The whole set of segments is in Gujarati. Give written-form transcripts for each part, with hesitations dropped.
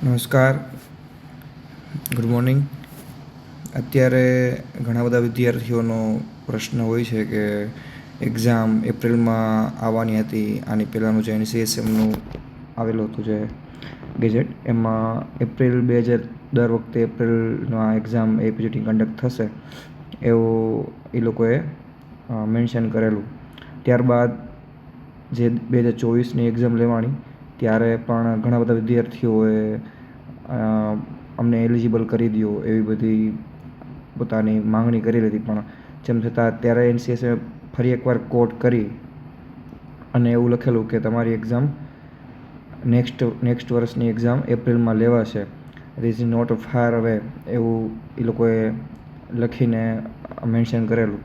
નમસ્કાર, ગુડ મોર્નિંગ. અત્યારે ઘણા બધા વિદ્યાર્થીઓનો પ્રશ્ન હોય છે કે એક્ઝામ એપ્રિલમાં આવવાની હતી. આની પહેલાંનું જે NCSMનું આવેલું હતું જે ગેજેટ, એમાં દર વખતે એપ્રિલમાં એક્ઝામ APGT કન્ડક્ટ થશે એવું એ લોકોએ મેન્શન કરેલું. ત્યારબાદ જે 2024ની એક્ઝામ લેવાની ત્યારે પણ ઘણા બધા વિદ્યાર્થીઓએ અમને એલિજિબલ કરી દો એવી બધી પોતાની માંગણી કરી હતી. પણ જેમ છતાં ત્યારે NCSએ ફરી એકવાર કોટ કરી અને એવું લખેલું કે તમારી એક્ઝામ નેક્સ્ટ વર્ષની એક્ઝામ એપ્રિલમાં લેવાશે. This is not far away એવું એ લોકોએ લખીને મેન્શન કરેલું.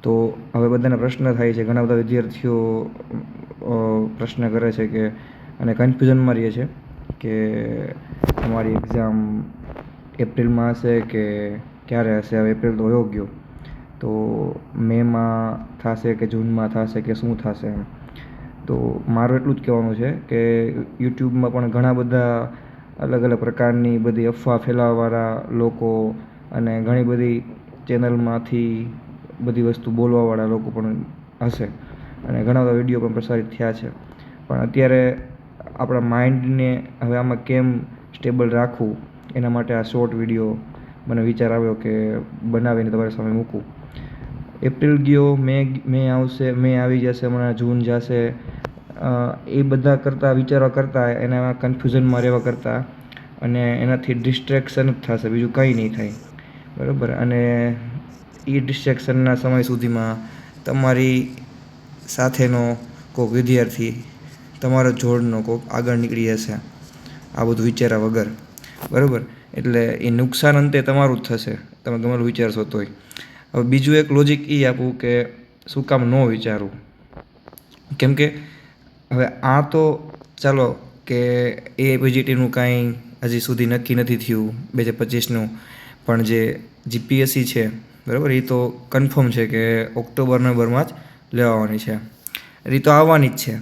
તો હવે બધાને પ્રશ્ન થાય છે, ઘણા બધા વિદ્યાર્થીઓ પ્રશ્ન કરે છે કે અને કન્ફ્યુઝનમાં રહે છે કે અમારી એક્ઝામ એપ્રિલમાં હશે કે ક્યારે હશે. હવે એપ્રિલ તો વયો ગયો, તો મેમાં થશે કે જૂનમાં થશે કે શું થશે એમ. તો મારું એટલું જ કહેવાનું છે કે યુટ્યુબમાં પણ ઘણા બધા અલગ અલગ પ્રકારની બધી અફવા ફેલાવવાવાળા લોકો અને ઘણી બધી ચેનલમાંથી બધી વસ્તુ બોલવાવાળા લોકો પણ હશે અને ઘણા બધા વિડીયો પણ પ્રસારિત થયા છે. પણ અત્યારે આપણા માઇન્ડને હવે આમાં કેમ સ્ટેબલ રાખવું એના માટે આ શોર્ટ વિડીયો મને વિચાર આવ્યો કે બનાવીને તમારી સામે મૂકું. એપ્રિલ ગયો, મે આવશે, મે આવી જશે, હમણાં જૂન જશે. એ બધા કરતાં વિચારવા કરતાં એના કન્ફ્યુઝનમાં રહેવા કરતાં અને એનાથી ડિસ્ટ્રેક્શન જ થશે, બીજું કંઈ નહીં થાય, બરાબર. અને એ ડિસ્ટ્રેક્શનના સમય સુધીમાં તમારી સાથેનો કોઈક વિદ્યાર્થી તમારો જોડનો કોઈક આગળ નીકળી જશે આ બધું વિચાર્યા વગર, બરાબર. એટલે એ નુકસાન અંતે તમારું જ થશે, તમે ગમેલું વિચારશો તોય. હવે બીજું એક લોજિક એ આપું કે શું કામ ન વિચારવું. કેમ કે હવે આ તો ચાલો કે APGTનું કાંઈ હજી સુધી નક્કી નથી થયું 2025નું, પણ જે GPSC છે, બરાબર, એ તો કન્ફર્મ છે કે ઓક્ટોબર-નવેમ્બરમાં જ લેવાની છે. એ તો આવવાની જ છે,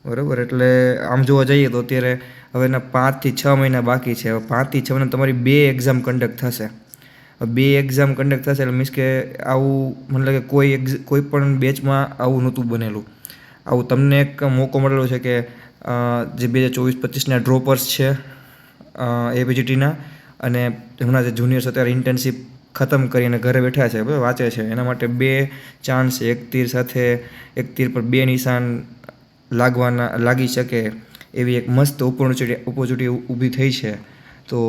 બરાબર. એટલે આમ જોવા જઈએ તો અત્યારે હવે એના 5 થી 6 મહિના બાકી છે. હવે 5 થી 6 મહિના તમારી 2 એક્ઝામ કન્ડક્ટ થશે. 2 એક્ઝામ કન્ડક્ટ થશે એટલે મીન્સ કે આવું મને લાગે કોઈ પણ બેચમાં આવું નહોતું બનેલું. આવું તમને એક મોકો મળેલો છે કે જે 2024-25ના ડ્રોપર્સ છે APGTના અને હમણાં જે જુનિયર્સ અત્યારે ઇન્ટર્નશીપ ખતમ કરીને ઘરે બેઠા છે, વાંચે છે, એના માટે 2 ચાન્સ, એક તીર પર 2 નિશાન લાગી શકે એવી એક મસ્ત ઓપોર્ચ્યુનિટી ઊભી થઈ છે. તો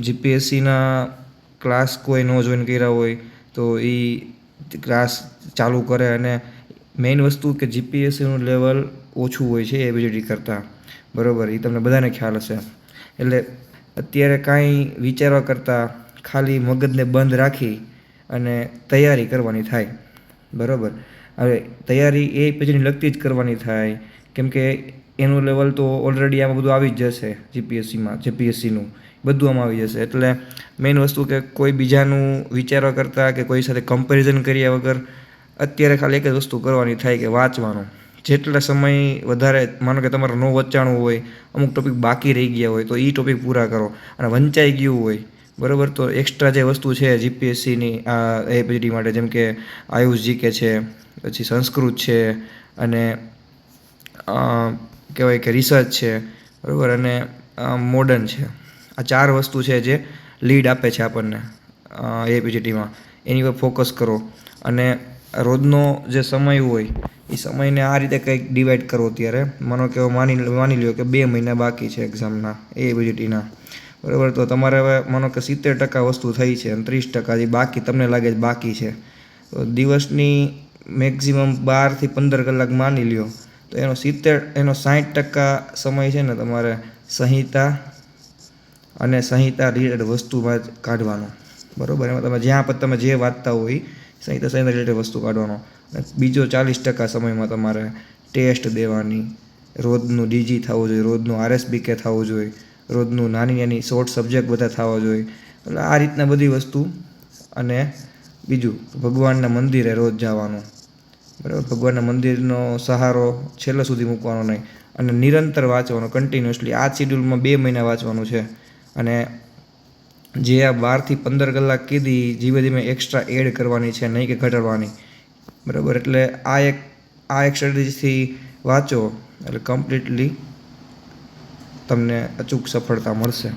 GPSCના ક્લાસ કોઈ ન જોઈન કર્યા હોય તો એ ક્લાસ ચાલુ કરે. અને મેઇન વસ્તુ કે GPSCનું લેવલ ઓછું હોય છે APGT કરતાં, બરાબર. એ તમને બધાને ખ્યાલ હશે. એટલે અત્યારે કાંઈ વિચારવા કરતાં ખાલી મગજને બંધ રાખી અને તૈયારી કરવાની થાય, બરાબર. હવે તૈયારી APGTને લગતી જ કરવાની થાય, કેમ કે એનું લેવલ તો ઓલરેડી આમાં બધું આવી જ જશે. GPSCનું બધું આમાં આવી જશે. એટલે મેઇન વસ્તુ કે કોઈ બીજાનું વિચારવા કરતાં કે કોઈ સાથે કમ્પેરિઝન કર્યા વગર અત્યારે ખાલી એક જ વસ્તુ કરવાની થાય કે વાંચવાનું. જેટલા સમય વધારે, માનો કે તમારે ન વંચાણું હોય, અમુક ટોપિક બાકી રહી ગયા હોય તો એ ટોપિક પૂરા કરો. અને વંચાઈ ગયું હોય, બરાબર, તો એક્સ્ટ્રા જે વસ્તુ છે GPSCની આ APGT માટે, જેમ કે આયુષ GK છે, પછી સંસ્કૃત છે, અને કહેવાય કે રિસર્ચ છે, બરાબર, અને મોડર્ન છે. આ 4 વસ્તુ છે જે લીડ આપે છે આપણને APGTમાં. એની પર ફોકસ કરો અને રોજનો જે સમય હોય એ સમયને આ રીતે કંઈક ડિવાઈડ કરો. ત્યારે માનો કે માની લ્યો કે 2 મહિના બાકી છે એક્ઝામના APGTના, બરાબર. તો તમારે હવે માનો કે 70% વસ્તુ થઈ છે અને 30% જે બાકી તમને લાગે છે બાકી છે, તો દિવસની મેક્ઝિમમ 12 થી 15 કલાક માની લ્યો, તો એનો 60% સમય છે ને તમારે સંહિતા રિલેટેડ વસ્તુમાં જ કાઢવાનો, બરાબર. એમાં તમે જે વાંચતા હોય સંહિતા રિલેટેડ વસ્તુ કાઢવાનો. બીજો 40% સમયમાં તમારે ટેસ્ટ દેવાની, રોજનું DG થવું જોઈએ, રોજનું RSBK થવું જોઈએ, રોજનું નાની શોર્ટ સબ્જેક્ટ બધા થવા જોઈએ. એટલે આ રીતના બધી વસ્તુ. અને બીજું, ભગવાનના મંદિરે રોજ જવાનું, બરાબર. ભગવાનના મંદિરનો સહારો છેલ્લે સુધી મૂકવાનો નહીં. અને નિરંતર વાંચવાનું કન્ટિન્યુઅસલી. આ શિડ્યુલમાં 2 મહિના વાંચવાનું છે. અને જે આ 12 થી 15 કલાક કીધી ધીમે ધીમે એક્સ્ટ્રા એડ કરવાની છે, નહીં કે ઘટાડવાની. બરાબર, એટલે આ એક સ્ટ્રેટેજીથી વાંચો એટલે કમ્પ્લીટલી તમને અચૂક સફળતા મળશે.